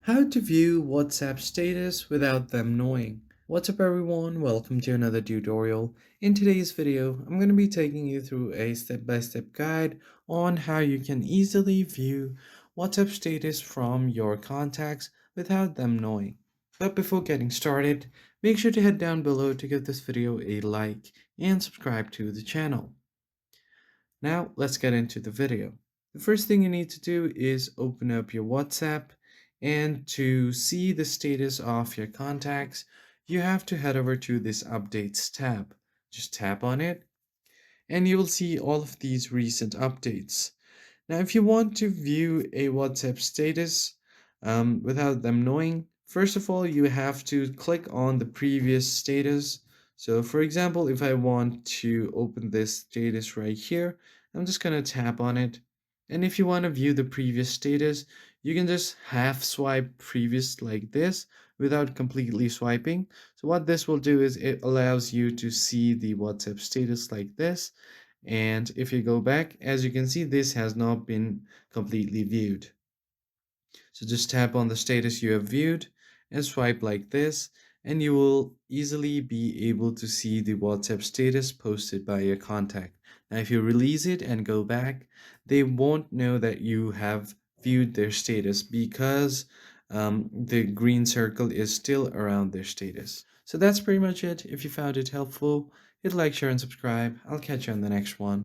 How to view WhatsApp status without them knowing. What's up everyone, welcome to another tutorial. In today's video, I'm going to be taking you through a step-by-step guide on how you can easily view WhatsApp status from your contacts without them knowing. But before getting started, make sure to head down below to give this video a like and subscribe to the channel. Now let's get into the video. The first thing you need to do is open up your WhatsApp, and to see the status of your contacts, you have to head over to this updates tab. Just tap on it and you will see all of these recent updates. Now, if you want to view a WhatsApp status without them knowing, first of all, you have to click on the previous status. So, for example, if I want to open this status right here, I'm just going to tap on it. And if you want to view the previous status, you can just half swipe previous like this without completely swiping. So, what this will do is it allows you to see the WhatsApp status like this. And if you go back, as you can see, this has not been completely viewed. So just tap on the status you have viewed and swipe like this, and you will easily be able to see the WhatsApp status posted by your contact. Now, if you release it and go back, they won't know that you have viewed their status because the green circle is still around their status. So that's pretty much it. If you found it helpful, hit like, share, and subscribe. I'll catch you on the next one.